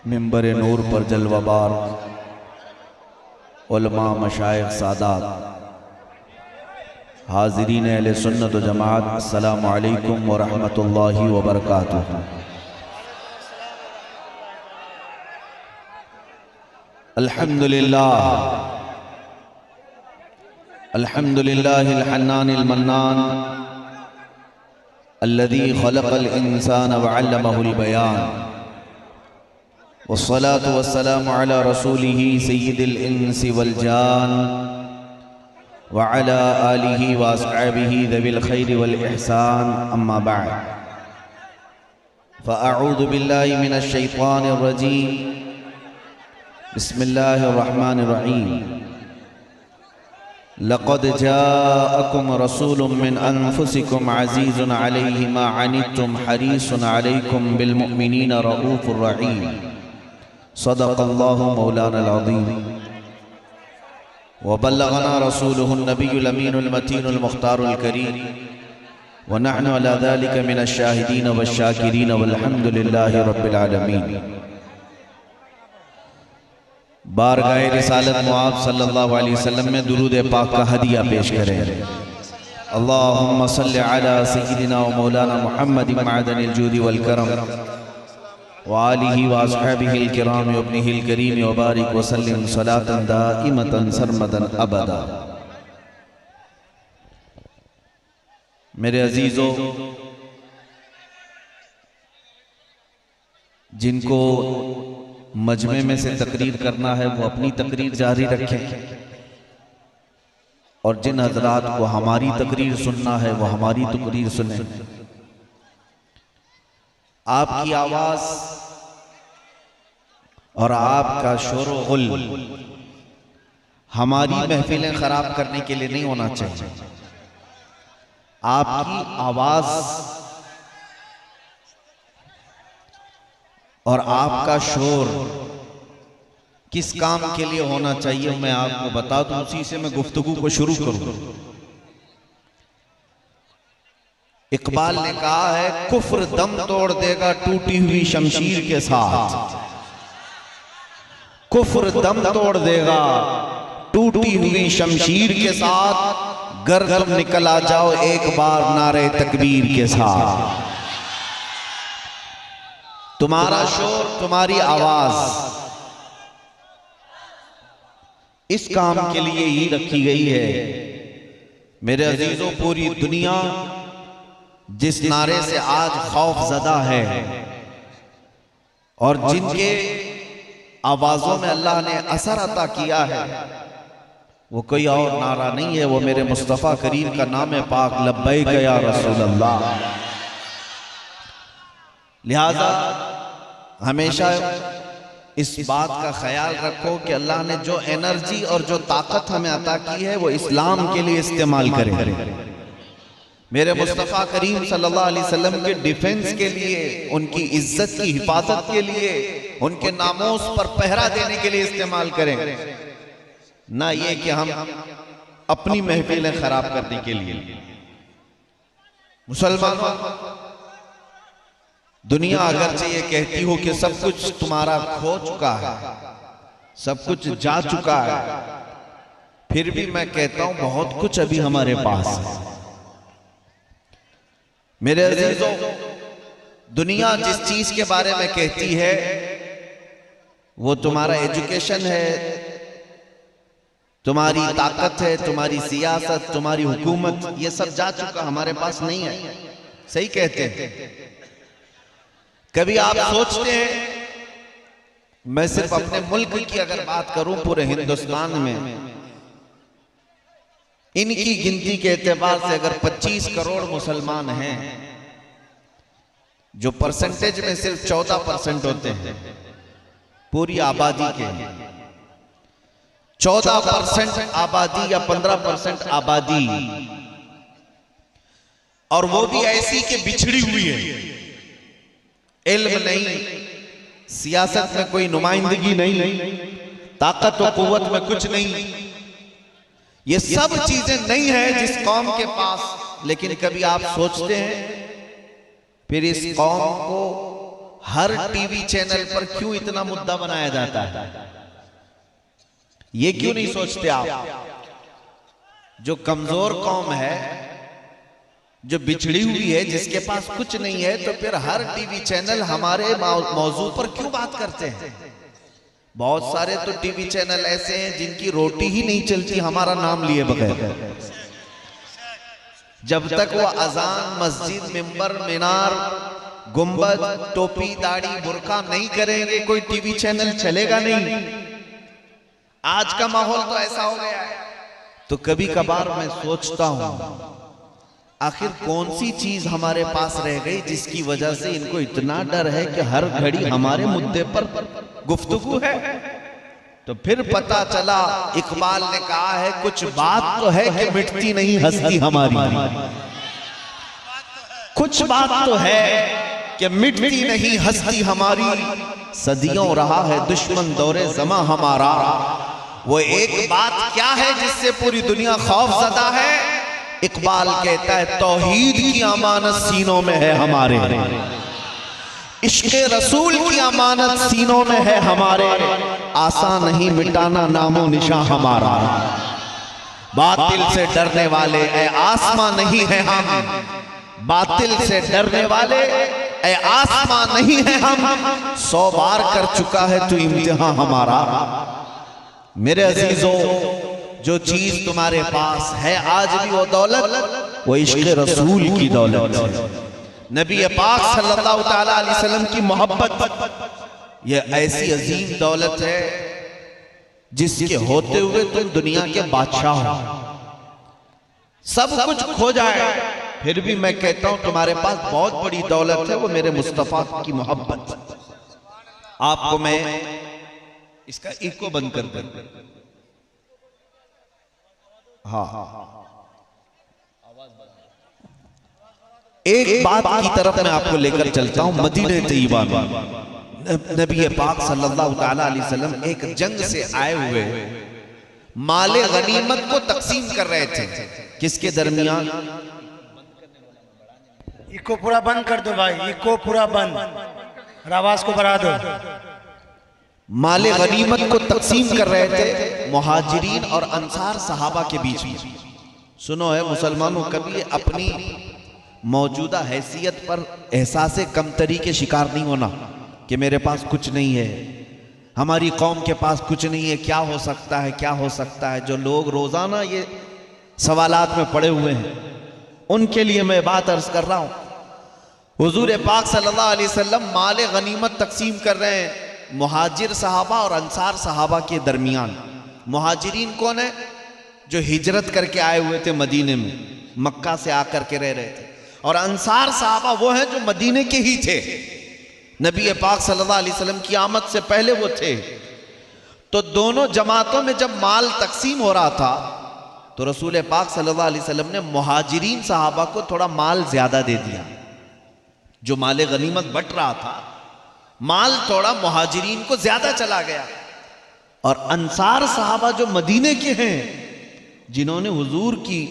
मिंबर नूर पर जलवाबार उलमा मशाइख सादात हाज़रीन अहले सुन्नत व जमात, अस्सलामु अलैकुम व रहमतुल्लाहि व बरकातुहू। अल्हम्दुलिल्लाह अल्हम्दुलिल्लाहिल हन्नानिल मन्नान अल्लज़ी खलक़ल इंसान व अल्लमहुल बयान वस्सलातु वस्सलामु अला रसूलिही सय्यिदिल इंसी वल जान व अला आलिही व अस्हाबिही ज़विल खैरि वल इहसान, अम्मा बअद। फ़अऊज़ु बिल्लाहि मिनश शैतानिर रजीम, बिस्मिल्लाहिर रहमानिर रहीम। लक़द जाअकुम रसूलुम मिन अनफुसिकुम अज़ीज़ुन अलैहि मा अनित्तुम हरीसुन अलैकुम बिल मुअमिनीना रऊफ़ुर रहीम। सदक़ल्लाहु मौलानाल अज़ीम व बल्लगना रसूलुहुन नबियुल अमीनुल मतीनुल मुख्तारुल करीम व नहनु अला ज़ालिका मिनश शाहिदीन वश्शाकिरीन वल्हम्दुलिल्लाहि रब्बिल आलमीन। बारगाह रिसालत मुआब सल्लल्लाहु अलैहि वसल्लम में दुरूद पाक का हदिया पेश करें। अल्लाहुम्मा सल्लि अला सय्यिदिना व मौलाना मुहम्मदिन मअदनिल जूदि वल करम व आलिहि व अस्हाबिहिल किराम व इब्निहिल करीम व बारिक व सल्लिम सलातन दाइमतन सरमदन अबदा। मेरे अजीजों, जिनको मजमे में से तकरीर करना है वो अपनी तकरीर जारी रखें, और जिन हजरात को हमारी तकरीर सुनना है वो हमारी तकरीर सुने। आपकी आवाज और आपका शोर गुल हमारी महफिलें खराब करने के लिए नहीं होना चाहिए। आपकी आवाज और आपका शोर किस काम के लिए होना चाहिए मैं आपको बता दूं, उसी से मैं गुफ्तगू को शुरू करूं। इकबाल ने कहा है, कुफ्र दम तोड़ देगा टूटी हुई शमशीर के साथ। कुफ्र दम तोड़ देगा टूटी हुई शमशीर के साथ, गर तुम निकल आ जाओ एक बार नारे तकबीर के साथ। तुम्हारा शोर, तुम्हारी आवाज इस काम के लिए ही रखी गई है। मेरे अजीजों, पूरी दुनिया जिस नारे से आज खौफजदा है और जिनके आवाजों में अल्लाह ने असर अता किया है, वो कोई और नारा नहीं है, वो मेरे मुस्तफा करीम का नाम है पाक, लब्बैक या रसूल अल्लाह। लिहाजा हमेशा इस बात का ख्याल रखो कि अल्लाह ने जो एनर्जी और जो ताकत हमें अता की है वो इस्लाम के लिए इस्तेमाल करें। मेरे मुस्तफा करीम सल्लल्लाहु अलैहि वसल्लम के डिफेंस के लिए, उनकी इज्जत की हिफाजत के लिए, उनके नामोस पर पहरा देने के लिए इस्तेमाल करें, ना ये कि हम अपनी महफिलें खराब करने के लिए। मुसलमानों, दुनिया अगरचे ये कहती हो कि सब कुछ तुम्हारा खो चुका है, सब कुछ जा चुका है, फिर भी मैं कहता हूं बहुत कुछ अभी हमारे पास है। मेरे अजीजों, दुनिया जिस चीज के बारे में कहती है वो तुम्हारा एजुकेशन है, तुम्हारी ताकत है, तुम्हारी सियासत, तुम्हारी हुकूमत, ये सब जा चुका, हमारे पास नहीं है। सही कहते हैं। कभी आप सोचते हैं, मैं सिर्फ अपने मुल्क की अगर बात करूं, पूरे हिंदुस्तान में इनकी गिनती के एतबार से अगर 25 करोड़ मुसलमान हैं, जो परसेंटेज में सिर्फ 14% होते हैं पूरी आबादी के, 14% आबादी या 15% आबादी, और वो भी ऐसी कि बिछड़ी हुई है, इल्म नहीं, सियासत में कोई नुमाइंदगी नहीं, ताकत और कुव्वत में कुछ नहीं, ये सब चीजें नहीं है जिस कौम के पास। लेकिन कभी आप सोचते हैं फिर इस कौम को हर टीवी चैनल पर क्यों इतना मुद्दा बनाया जाता है? ये क्यों नहीं सोचते आप? जो कमजोर कौम है, जो बिछड़ी हुई है, जिसके पास कुछ नहीं है, तो फिर हर टीवी चैनल हमारे मौजू पर क्यों बात करते हैं? बहुत सारे तो टीवी चैनल ऐसे हैं जिनकी रोटी ही नहीं चलती हमारा नाम लिए बगैर। जब तक वो अजान, मस्जिद, मिंबर, मीनार, गुंबद, टोपी, दाढ़ी, बुर्का नहीं करेंगे, कोई टीवी चैनल चलेगा नहीं। आज का माहौल तो ऐसा हो गया है। तो कभी कभार मैं सोचता हूं, आखिर कौन सी चीज हमारे पास रह गई जिसकी वजह से इनको इतना डर है कि हर घड़ी हमारे मुद्दे पर गुफ्तगू है? तो फिर पता चला, इकबाल ने कहा है, कुछ बात तो है कि मिटती नहीं हस्ती हमारी। कुछ बात तो है कि मिटती नहीं हस्ती हमारी, सदियों रहा है दुश्मन दौरे ज़मा हमारा। वो एक बात क्या है जिससे पूरी दुनिया खौफज़दा है? इकबाल कहता है, तौहीद की अमानत सीनों में है हमारे, इश्क़े रसूल की अमानत सीनों में है हमारे, आसान नहीं मिटाना नामो निशा हमारा। बातिल से डरने वाले ऐ आसमां नहीं है हम, बातिल से डरने वाले ऐ आसमां नहीं है हम, 100 बार कर चुका है तू इम्तिहान हमारा। मेरे अजीजों, जो चीज तुम्हारे पास है आज भी वो दौलत, वो इश्क़ रसूल की दौलत है, नबी पाक सल्लल्लाहु ताला अलैहि वसल्लम की मोहब्बत। ये ऐसी अजीम दौलत है जिसके होते हुए तुम दुनिया के बादशाह हो। सब कुछ खो जाए फिर भी मैं कहता हूं तुम्हारे पास बहुत बड़ी दौलत है, वो मेरे मुस्तफा की मोहब्बत। आपको मैं इसका इको बंद कर दूं। हाँ, एक बात की तरफ मैं आपको लेकर चलता हूं। मदीने तैयबा में नबी पाक सल्लल्लाहु ताला अलैहि वसल्लम एक जंग से आए हुए माले गनीमत को तकसीम कर रहे थे। किसके दरमियान? इको पूरा बंद कर दो भाई, इको पूरा बंद, आवाज को बढ़ा दो। माले गनीमत को तकसीम कर रहे थे मुहाजिरीन और अंसार सहाबा के बीच में। सुनो है मुसलमानों, कभी अपनी मौजूदा हैसियत पर एहसास कमतरी के शिकार नहीं होना कि मेरे पास कुछ नहीं है, हमारी कौम के पास कुछ नहीं है, क्या हो सकता है, क्या हो सकता है। जो लोग रोजाना ये सवालात में पड़े हुए हैं उनके लिए मैं बात अर्ज कर रहा हूं। हुजूर पाक सल्लल्लाहु अलैहि वसल्लम माले गनीमत तकसीम कर रहे हैं मुहाजिर सहाबा और अंसार सहाबा के दरमियान। मुहाजिरीन कौन है? जो हिजरत करके आए हुए थे मदीने में, मक्का से आकर के रह रहे थे। और अंसार साहबा वो हैं जो मदीने के ही थे, नबी पाक सल्लल्लाहु अलैहि वसल्लम की आमद से पहले वो थे। तो दोनों जमातों में जब माल तकसीम हो रहा था तो रसूल पाक सल्लल्लाहु अलैहि वसल्लम ने मुहाजिरीन साहबा को थोड़ा माल ज्यादा दे दिया। जो माल गनीमत बट रहा था, माल थोड़ा मुहाजिरीन को ज्यादा चला गया। और अंसार साहबा जो मदीने के हैं, जिन्होंने हुजूर की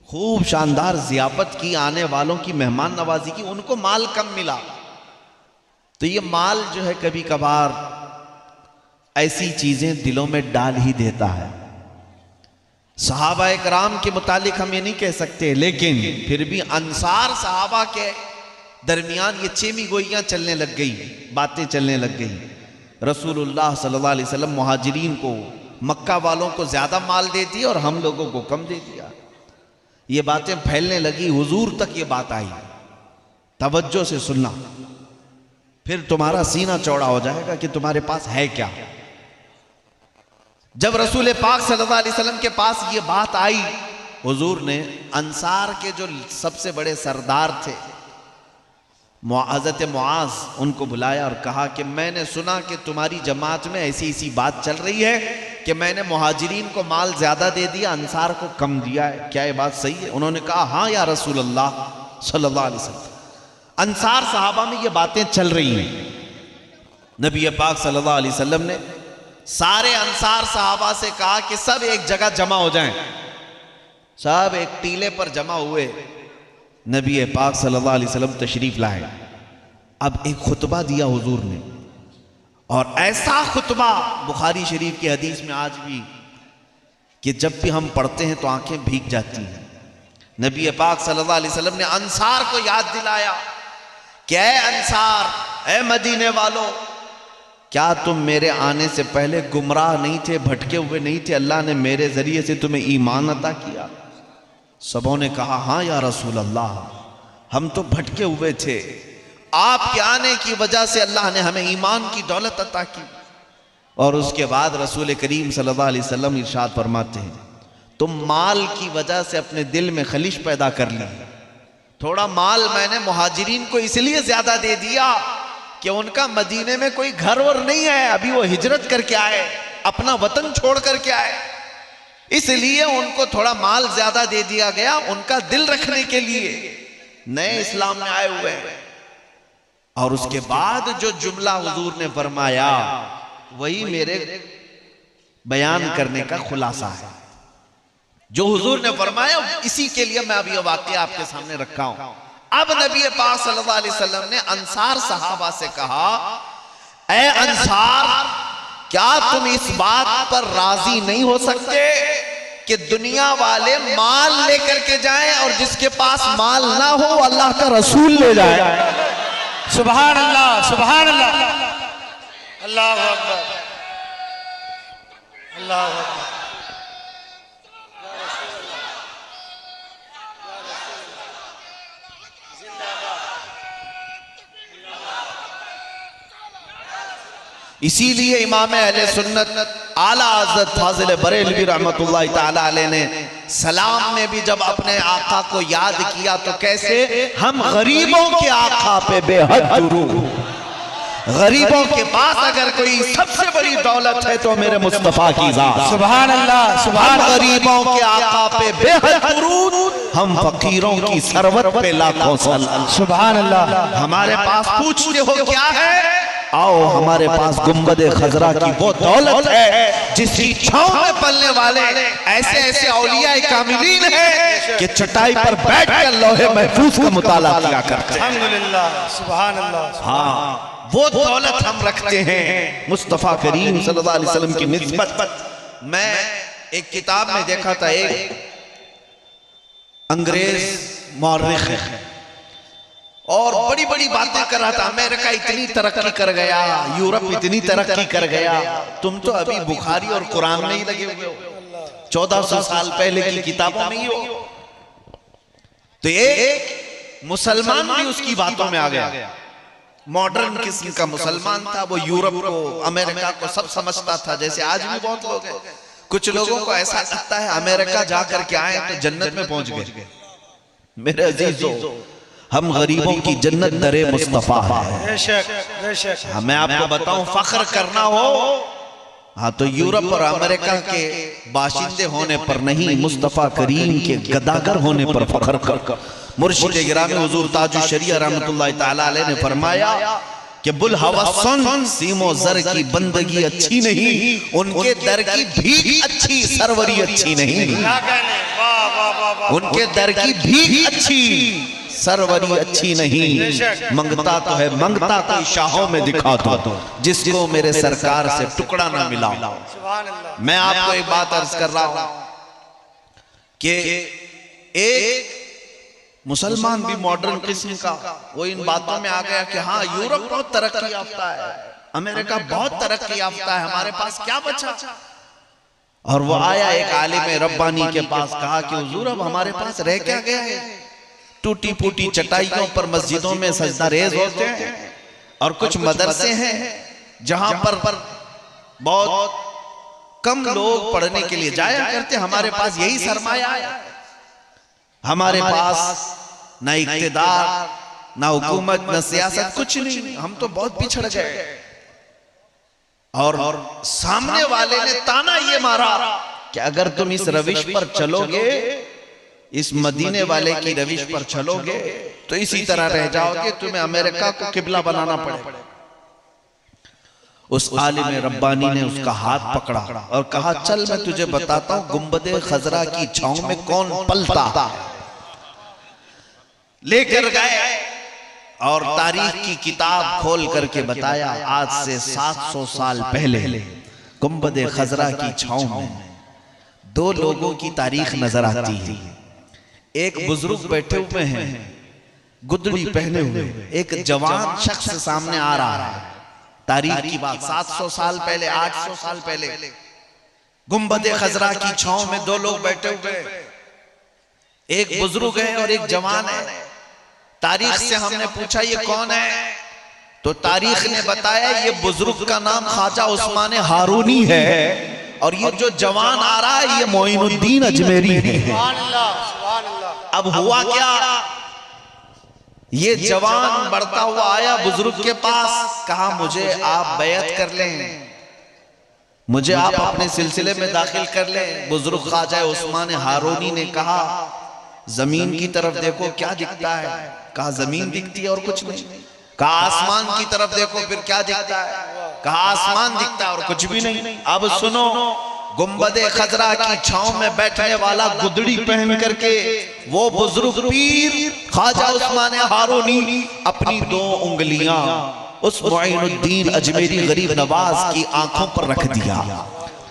खूब शानदार जियाफत की, आने वालों की मेहमान नवाजी की, उनको माल कम मिला। तो ये माल जो है कभी कभार ऐसी चीजें दिलों में डाल ही देता है। सहाबा कराम के मुतालिक हम ये नहीं कह सकते, लेकिन फिर भी अंसार सहाबा के दरमियान ये चेमी गोइयां चलने लग गई, बातें चलने लग गई। रसूलुल्लाह सल्लल्लाहु अलैहि वसल्लम मुहाजिरीन को, मक्का वालों को ज्यादा माल दे दिया और हम लोगों को कम दे दिया। ये बातें फैलने लगी, हुजूर तक ये बात आई। तवज्जो से सुनना, फिर तुम्हारा सीना चौड़ा हो जाएगा कि तुम्हारे पास है क्या। जब रसूल पाक सल्लल्लाहु अलैहि वसल्लम के पास ये बात आई, हुजूर ने अंसार के जो सबसे बड़े सरदार थे हज़रत मुआज़, उनको बुलाया और कहा कि मैंने सुना कि तुम्हारी जमात में ऐसी ऐसी बात चल रही है कि मैंने मुहाजिरीन को माल ज्यादा दे दिया, अंसार को कम दिया है, क्या ये बात सही है? उन्होंने कहा हाँ या रसूल अल्लाह सल्लल्लाहु अलैहि वसल्लम। अंसार सहाबा में ये बातें चल रही हैं। नबी पाक सल्लल्लाहु अलैहि वसल्लम ने सारे अंसार सहाबा से कहा कि सब एक जगह जमा हो जाएं। सब एक टीले पर जमा हुए। नबी पाक सल्लल्लाहु अलैहि वसल्लम तशरीफ लाए। अब एक खुतबा दिया हुजूर ने, और ऐसा खुतबा बुखारी शरीफ की हदीस में आज भी कि जब भी हम पढ़ते हैं तो आंखें भीग जाती हैं। नबी पाक सल्लल्लाहु अलैहि वसल्लम ने अंसार को याद दिलाया कि ऐ अंसार, ऐ मदीने वालों, क्या तुम मेरे आने से पहले गुमराह नहीं थे, भटके हुए नहीं थे? अल्लाह ने मेरे जरिए से तुम्हें ईमान अता किया। सबों ने कहा हाँ या रसूल अल्लाह, हम तो भटके हुए थे, आपके आने की वजह से अल्लाह ने हमें ईमान की दौलत अता की। और उसके बाद रसूल करीम सल्लल्लाहु अलैहि वसल्लम इरशाद फरमाते हैं, तुम माल की वजह से अपने दिल में खलिश पैदा कर ली। थोड़ा माल मैंने मुहाजिरीन को इसलिए ज्यादा दे दिया कि उनका मदीने में कोई घर और नहीं है, अभी वो हिजरत करके आए, अपना वतन छोड़ करके आए, इसलिए उनको थोड़ा माल ज्यादा दे दिया गया, उनका दिल रखने के लिए, नए इस्लाम में आए हुए हैं। और उसके बाद जो जुमला हुजूर ने फरमाया वही मेरे बयान करने का खुलासा है। जो हुजूर ने फरमाया इसी के लिए मैं अभी वाकया आपके सामने रखा हूं। अब नबी पाक सल्लल्लाहु अलैहि वसल्लम ने अंसार सहाबा से कहा, ऐ अंसार, क्या तुम इस बात पर राजी नहीं हो सकते कि दुनिया वाले माल लेकर के जाएं और जिसके पास माल ना हो अल्लाह का रसूल ले जाए? सुभान अल्लाह, सुभान अल्लाह, अल्लाहु अकबर, अल्लाहु अकबर। इसीलिए इमाम अहले सुन्नत आला हज़रत फाज़िल बरेलवी रहमतुल्लाह ताला अलैह ने सलाम में भी जब अपने आका को याद किया तो कैसे, हम गरीबों के आका पे बेहद दुरूद। गरीबों के पास अगर कोई सबसे बड़ी दौलत है तो मेरे मुस्तफा की ज़ात। सुभान अल्लाह, सुभान। हम गरीबों के आका पे बेहद दुरूद, हम फकीरों की सरवत पे लाखों सलाम। सुभान अल्लाह। हमारे पास पूछते हो क्या है, आओ हमारे पास गुंबदे खजरा की वो दौलत है जिसकी छांव में पलने वाले ऐसे ऐसे औलिया कामिलीन हैं कि चटाई पर बैठकर लौहे महफूज का मुताला किया करते हैं। अल्हम्दुलिल्लाह, सुभान अल्लाह। हाँ, वो दौलत हम रखते हैं मुस्तफा करीम सल्लल्लाहु अलैहि वसल्लम की निस्बत। मैं एक किताब में देखा था, एक अंग्रेज मौर्रिख है और बड़ी बड़ी बातें कर रहा था, अमेरिका इतनी तरक्की कर गया, यूरोप इतनी तरक्की कर गया, तुम तो अभी बुखारी और कुरान में ही लगे हुए हो, 1400 साल पहले की किताबों में ही हो। तो एक मुसलमान भी उसकी बातों में आ गया, मॉडर्न किस्म का मुसलमान था, वो यूरोप को अमेरिका को सब समझता था, जैसे आज भी बहुत लोग हैं। कुछ लोगों को ऐसा लगता है अमेरिका जाकर के आए तो जन्नत में पहुंच गए। मेरे अजीजों, हम गरीबों की जन्नत दरे मुस्तफा है। मैं आपको बताऊं, फख्र करना हो हाँ तो यूरोप और अमेरिका के बाशिंदे होने पर नहीं, मुस्तफा करीम के गदागर होने पर फख्र कर। मुर्शिद गिरामी हुजूर ताजुश शरिया रहमतुल्लाह ताला अलैह ने फरमाया कि बुल हवसन सीमो जर की बंदगी अच्छी नहीं, उनके दर की भीख अच्छी, सरवरी अच्छी नहीं। उनके दर की भीख अच्छी, सरवरी अच्छी नहीं। मंगता तो है, मंगता तो शाहों में दिखा दो, जिसको मेरे सरकार से टुकड़ा ना मिला। मैं आपको एक बात अर्ज कर रहा हूं कि एक मुसलमान भी मॉडर्न किस्म का वो इन बातों में आ गया कि हाँ यूरोप बहुत तरक्की याफ्ता है, अमेरिका बहुत तरक्की याफ्ता है, हमारे पास क्या बचा। और वो आया एक आलिम रब्बानी के पास, कहा कि हुजूर अब हमारे पास रह क्या गया है, टूटी फूटी चटाइयों पर मस्जिदों में सजदा रेज होते हैं और कुछ मदरसे हैं जहां पर बहुत कम लोग पढ़ने के लिए जाया करते, हमारे पास यही सरमाया है। हमारे पास ना इक्तिदार, ना हुकूमत, ना सियासत, कुछ नहीं, हम तो बहुत पिछड़ गए। और सामने वाले ने ताना ये मारा कि अगर तुम इस रविश पर चलोगे, इस मदीने वाले की रविश पर चलोगे तो इसी तरह रह जाओगे, तुम्हें अमेरिका को किबला बनाना पड़ेगा। उस आलिम रब्बानी ने उसका हाथ पकड़ा और कहा, चल मैं तुझे बताता हूं गुंबदे खजरा की छांव में कौन पलता। लेकर गए और तारीख की किताब खोल करके बताया आज से 700 साल पहले गुंबद खजरा की छांव में दो लोगों की तारीख नजर आती है। एक बुजुर्ग बैठे हुए हैं गुदड़ी पहने हुए, एक जवान शख्स सामने आ रहा है। तारीख की बात 700 साल पहले, 800 साल पहले गुंबद खजरा की छांव में दो लोग बैठे हुए, एक बुजुर्ग है और एक जवान है। तारीख से हमने पूछा ये कौन है, तो तारीख ने बताया ये बुजुर्ग का नाम ख्वाजा उस्मान हारूनी है और ये जो जवान आ रहा है ये मोइनुद्दीन अजमेरी है। अब हुआ क्या, ये जवान बढ़ता हुआ आया बुजुर्ग के पास, कहा मुझे आप बैयत कर लें, मुझे आप अपने सिलसिले में दाखिल कर लें। बुजुर्ग ख्वाजा उस्मान हारूनी ने कहा जमीन की तरफ देखो क्या दिखता है, कहा जमीन दिखती है और कुछ नहीं। कहा आसमान की तरफ देखो फिर क्या दिखता है, कहा आसमान दिखता है और कुछ भी नहीं। अब सुनो, गुंबद खजरा की छांव में बैठने वाला गुदड़ी पहन करके वो बुजुर्ग पीर ख्वाजा उस्मान हारूनी अपनी दो उंगलियां उस मोइनुद्दीन अजमेरी गरीब नवाज की आंखों पर रख दिया,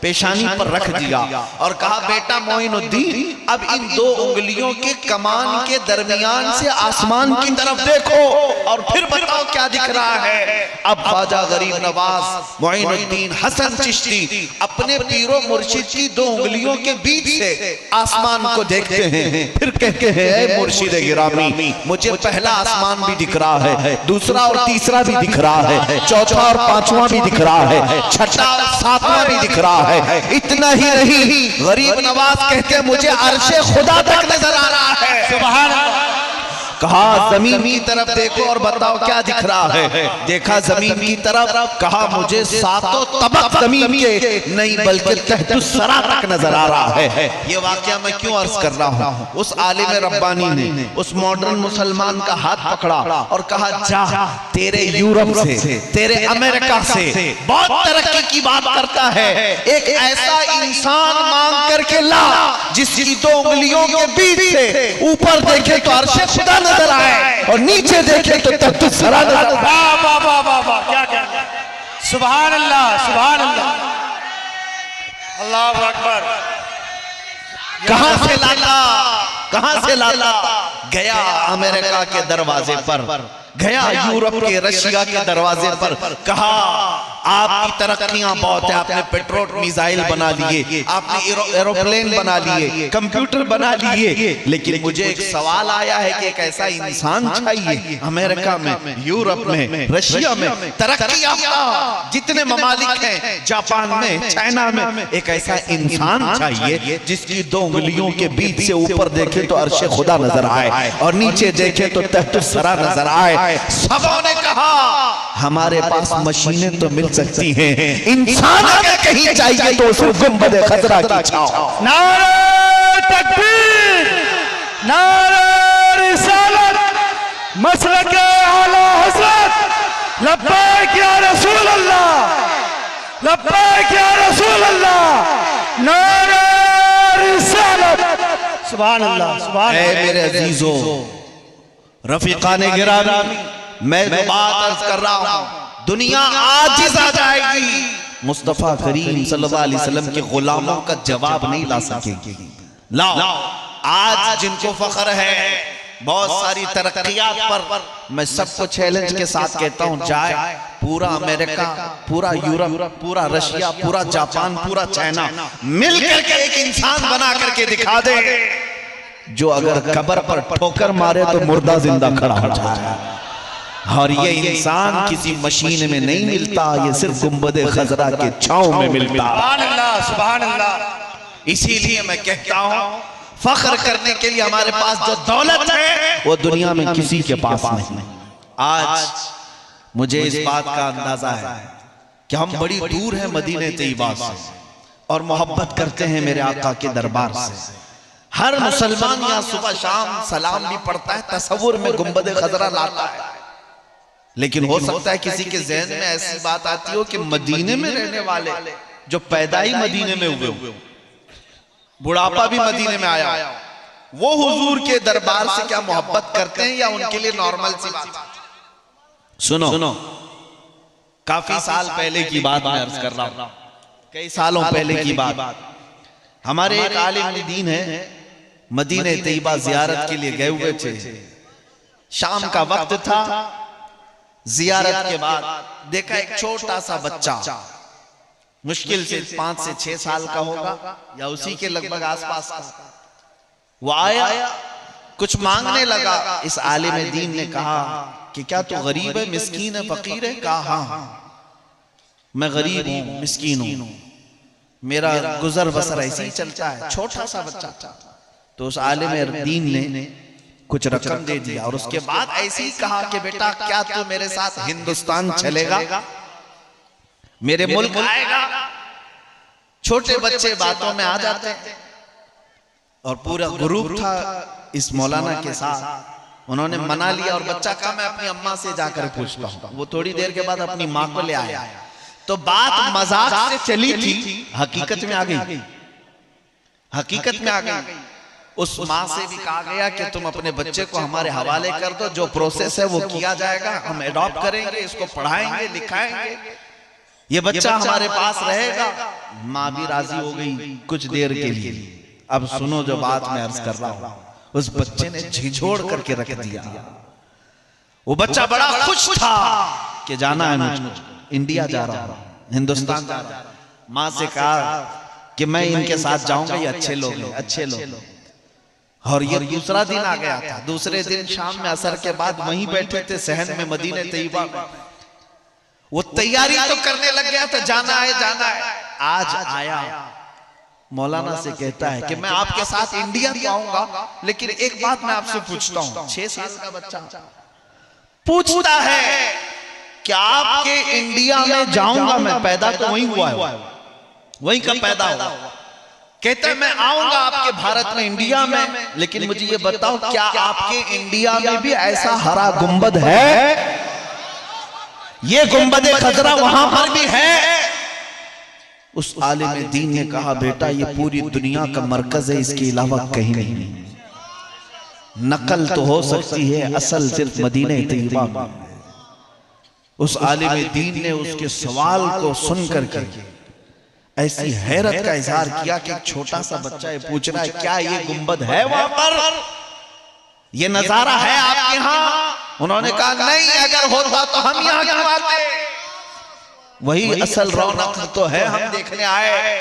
पेशानी पर रख दिया और कहा बेटा मोइनुद्दीन अब इन दो उंगलियों के कमान के दरमियान से आसमान की तरफ देखो और फिर बताओ क्या दिख रहा है। अब ख्वाजा गरीब नवाज मोइनुद्दीन हसन चिश्ती अपने पीरो मुर्शिद की दो उंगलियों के बीच से आसमान को देखते हैं, फिर कहते हैं मुर्शिद गिरामी मुझे पहला आसमान भी दिख रहा है, दूसरा और तीसरा भी दिख रहा है, चौथा और पांचवा भी दिख रहा है, छठा और सातवां भी दिख रहा है। इतना ही नहीं, गरीब नवाज कहते मुझे अर्शे खुदा तक नजर आ रहा है। सुभान अल्लाह। कहा जमीन की तरफ देखो और बताओ क्या दिख रहा है। देखा जमीन की तरफ, कहा मुझे सातों तबक जमीन के नहीं बल्कि तहतुस सरा तक नजर आ रहा है। ये वाकया मैं क्यों अर्ज कर रहा हूँ, उस आलिम रब्बानी ने उस मॉडर्न मुसलमान का हाथ पकड़ा और कहा जा तेरे यूरोप से, तेरे अमेरिका से बहुत तरक्की की बात करता है, एक ऐसा इंसान मांग करके ला जिसकी दो उंगलियों के बीच से ऊपर देखे तो अर्शे खुदा नजर आए और नीचे देखे तो तहतुस सरा नजर आए। वाह वाह वाह वाह वाह, क्या क्या, सुभान अल्लाह सुभान अल्लाह, अल्लाह अकबर। कहां से लाता, कहां से लाता, गया अमेरिका के दरवाजे पर, गया यूरोप के रशिया के दरवाजे पर, कहा आपकी तरक्कियां बहुत है, आपने पेट्रोल मिसाइल बना लिए, आपने एरोप्लेन बना लिए, कंप्यूटर बना लिए, लेकिन मुझे एक सवाल आया है कि एक ऐसा इंसान चाहिए अमेरिका में, यूरोप में, रशिया में, तरक्की याफ्ता जितने ममालिक हैं, जापान में, चाइना में, एक ऐसा इंसान चाहिए जिसकी दो उंगलियों के बीच से ऊपर देखे तो अर्शे खुदा नजर आए और नीचे देखे तो तहतुस सरा नजर आए। सबों ने कहा हमारे पास मशीनें तो मिल सकती हैं, इंसान अगर कहीं चाहिए तो उसे गुंबद खजरा की छांव। नारे तकबीर, नारे रिसालत, मसलके आला हज़रत, लब्बैक या रसूल अल्लाह, लब्बैक या रसूल अल्लाह, नारे रिसालत। सुभान अल्लाह सुभान अल्लाह। मेरे अजीजों रफीकाने गिरामी, मैं जो बात अर्ज कर रहा हूं दुनिया आजिज आ जाएगी, मुस्तफा करीम सल्लल्लाहु अलैहि वसल्लम के गुलामों का जवाब नहीं ला सकेगी। लाओ आज जिनको फख्र है बहुत सारी तरक्कियात पर, मैं सबको चैलेंज के साथ कहता हूं जाए पूरा अमेरिका, पूरा यूरोप, पूरा रशिया, पूरा जापान, पूरा चाइना मिल करके एक इंसान बना करके दिखा दे जो अगर कब्र पर ठोकर मारे तो मुर्दा जिंदा खड़ा हो जाए। और ये इंसान किसी मशीन में नहीं मिलता, ये सिर्फ गुंबद खजरा के छांव में मिलता। सुभान अल्लाह सुभान अल्लाह। इसीलिए मैं कहता हूं फख्र करने के लिए हमारे पास जो दौलत है वो दुनिया में किसी के पास नहीं। आज मुझे इस बात का अंदाजा है कि हम बड़ी दूर हैं मदीने तैयबा से और मोहब्बत करते हैं मेरे आका के दरबार से। हर मुसलमान यहाँ सुबह शाम सलाम भी पढ़ता है, तसव्वुर में गुंबद खजरा लाता है, लेकिन हो सकता है किसी के ज़हन में ऐसी बात आती हो कि मदीने में रहने वाले जो पैदा ही मदीने में हुए, बुढ़ापा भी मदीने में आया, वो हुजूर के दरबार से क्या मोहब्बत करते हैं या उनके लिए नॉर्मल सी बात? सुनो सुनो, काफी साल पहले की बात मैं अर्ज कर रहा हूं, कई सालों पहले की बात। हमारे एक आलिम दीन है, मदीने तैयबा जियारत के लिए गए हुए थे। शाम का वक्त था। जियारत के बाद देखा एक छोटा सा बच्चा, मुश्किल से 5 से 6 साल का होगा या उसी के लगभग आसपास का। वो आया, कुछ मांगने लगा। इस आलिम दीन ने कहा कि क्या तू गरीब है, मिस्कीन है, फकीर है? कहा हाँ, मैं गरीब हूं, मिस्कीन हूं, मेरा गुजर बसर ऐसे ही चलता है। छोटा सा बच्चा था। तो उस आलिम दीन ने कुछ रकम दे दिया और उसके बाद ऐसे ही कहा कि बेटा क्या तू मेरे साथ हिंदुस्तान चलेगा, मेरे मुल्क आएगा? छोटे बच्चे बातों में आ जाते हैं। और पूरा ग्रुप था इस मौलाना के साथ। उन्होंने मना लिया और बच्चा कहा मैं अपनी अम्मा से जाकर पूछता हूं। वो थोड़ी देर के बाद अपनी माँ को ले आया। तो बात मजाक से चली थी, हकीकत में आ गई। हकीकत में आ गई। उस माँ से भी कहा गया कि तुम अपने बच्चे को हमारे हवाले कर दो, जो प्रोसेस है वो किया जाएगा, हम एडॉप्ट करेंगे, इसको पढ़ाएंगे, लिखाएंगे, ये बच्चा हमारे पास रहेगा। माँ भी राजी हो गई कुछ देर के लिए। अब सुनो जो बात मैं अर्ज कर रहा हूं। उस बच्चे ने झिझोड़ करके रख दिया। वो बच्चा बड़ा खुश था कि जाना है मुझे, इंडिया जा रहा हूं, हिंदुस्तान जा रहा हूं। माँ से कहा कि मैं इनके साथ जाऊंगा, ये अच्छे लोग हैं, अच्छे लोग। और ये दूसरा दिन आ गया था। दूसरे दिन शाम में असर के बाद वहीं बैठे थे सहन में, मदीने तैयबा में। वो तैयारी तो करने लग गया था, जाना है जाना है। आज आया, मौलाना से कहता है कि मैं आपके साथ इंडिया तो आऊंगा, लेकिन एक बात मैं आपसे पूछता हूं। 6 साल का बच्चा पूछता है कि आपके इंडिया में जाऊंगा मैं, पैदा तो वहीं हुआ है, वहीं का पैदा हुआ। कहते हैं मैं आऊंगा आपके भारत में, इंडिया में, लेकिन मुझे ये बताओ क्या आपके इंडिया में भी ऐसा हरा गुंबद है? ये गुंबद खजरा वहां पर भी है? उस आलिम दीन ने कहा बेटा ये पूरी दुनिया का मरकज है, इसके अलावा कहीं नहीं। नकल तो हो सकती है, असल सिर्फ मदीने तैयबा में। उस आलिम दीन ने उसके सवाल को सुन करके ऐसी हैरत का इजहार किया कि एक छोटा सा बच्चा ये पूछ रहा है क्या ये गुंबद है वहां पर, ये नजारा है आपके यहाँ? उन्होंने कहा नहीं, अगर होता तो हम यहाँ क्यों आते? वही असल रौनक तो है, हम देखने आए।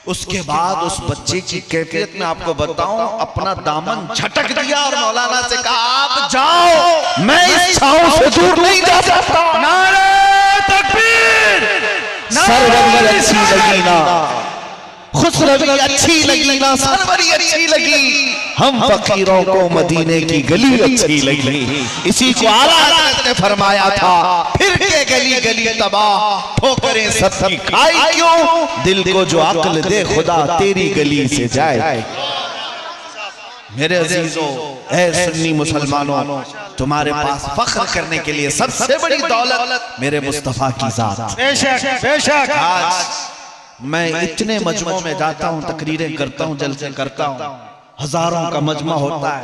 उसके बाद उस बच्चे की कैफियत में आपको बताऊं, अपना दामन झटक दिया और मौलाना से कहा आप जाओ, मैं इस छांव से दूर नहीं जा सकता। नारे तकबीर! सरवरी अच्छी लगी ना, खुशरवी अच्छी लगी ना, सरवरी अच्छी लगी, हम फकीरों को मदीने की गली अच्छी लगी। इसी को आला हज़रत ने फरमाया था, फिर के गली गली तबाह, ठोकरें सबकी खाई क्यों, दिल को जो अक्ल दे खुदा तेरी गली से जाए। मेरे अजीजों, ऐ सुन्नी मुसलमानों, तुम्हारे पास फख्र करने के लिए सबसे बड़ी दौलत मेरे मुस्तफा की जात। बेशक बेशक। आज मैं इतने मजमों में जाता हूँ, तकरीरें करता हूँ, जलसे करता हूँ, हजारों का मजमा होता है,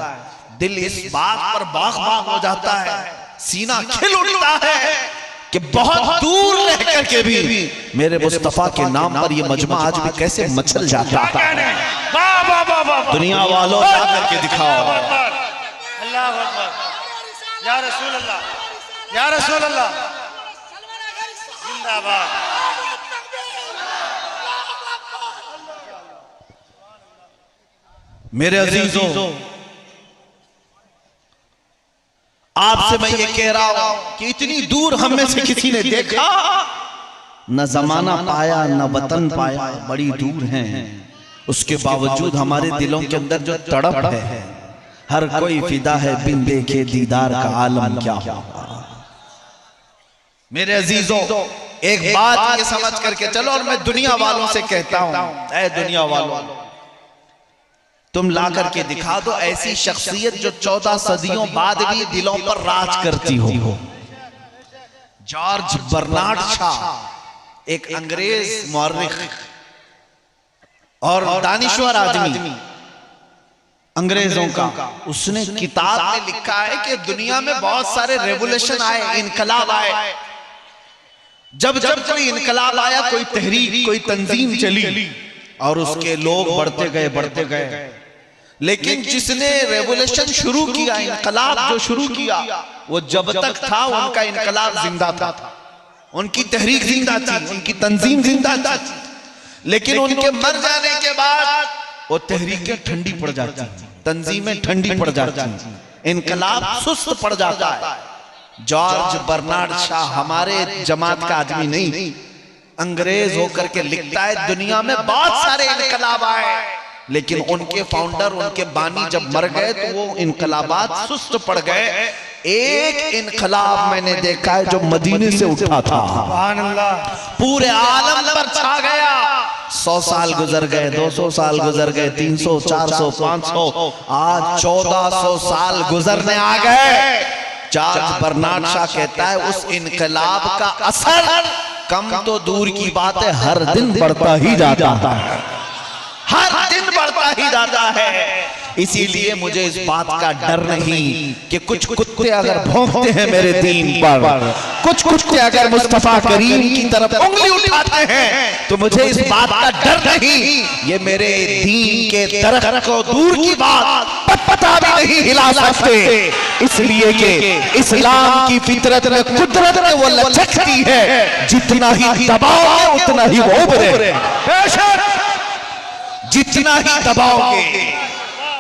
दिल इस बात पर बाग बाग हो जाता है, सीना खिल उठता है कि बहुत दूर रह करके भी मेरे मुस्तफा के नाम पर ये मजमा आज भी कैसे मचल जाता है। दुनिया वालों जा करके दिखाओ। अल्लाह अकबर, या रसूल अल्लाह, या रसूल अल्लाह, जिंदाबाद। मेरे अजीजों, आपसे मैं ये कह रहा हूं कि इतनी दूर हम में से किसी ने देखा न जमाना पाया न वतन पाया, बड़ी दूर हैं, उसके बावजूद हमारे दिलों के अंदर जो तड़प है, हर कोई फिदा है बिन देखे दीदार का आलम क्या होगा। मेरे अजीजों, एक बात ये समझ करके चलो, और मैं दुनिया वालों से कहता हूं, ऐ दुनिया वालों, तुम ला करके दिखा दो ऐसी शख्सियत जो 14 सदियों बाद भी दिलों पर राज करती हो। जॉर्ज बर्नार्ड शॉ, एक अंग्रेज मौर्रिख और दानिश्वर आदमी, अंग्रेजों का, उसने किताब में लिखा है कि दुनिया में बहुत सारे रेवोल्यूशन आए, इनकलाब आए। जब जब कोई इनकलाब आया, कोई तहरीक, कोई तंजीम चली और उसके लोग बढ़ते गए। लेकिन जिसने रेवोल्यूशन शुरू किया, इनकलाब जो शुरू किया, वो जब तक था उनका इनकलाब जिंदा था, उनकी तहरीक जिंदा थी, उनकी तंजीम जिंदा थी। लेकिन उनके मर जाने के बाद वो तहरीकें ठंडी पड़ जाती, तंजीमें ठंडी पड़ जाती, इनकलाब सुस्त पड़ जाता है। जॉर्ज बर्नार्ड शाह हमारे जमात का आदमी नहीं, अंग्रेज होकर के लिखता है दुनिया में बहुत सारे इनकलाब आए, लेकिन उनके फाउंडर, उनके बानी जब मर गए तो वो इनकलाबात सुस्त पड़ गए। एक इनकलाब मैंने देखा है जो मदीने से उठा था, पूरे आलम पर छा गया। 100 साल गुजर गए, 200 साल गुजर गए, 300, 400, 500, आज 1400 साल गुजरने आ गए। जॉर्ज बर्नार्ड शाह कहता है उस इनकलाब का असर कम तो दूर की बात है, हर दिन बढ़ता ही जाता है, हर दिन बढ़ता ही जाता है। इसीलिए मुझे इस बात का डर नहीं कि कुछ कुत्ते अगर भौंकते हैं मेरे दीन पर, कुछ कुत्ते अगर मुस्तफा करीम की तरफ उंगली उठाते हैं, तो मुझे इस बात का डर नहीं। ये मेरे दीन के दरख्त को दूर की बात पता भी नहीं हिला सकते, इसलिए कि इस्लाम की फितरत में, कुदरत में वो लचकती है, जितना ही दबाओगे उतना ही वो उभरे, जितना ही दबाओगे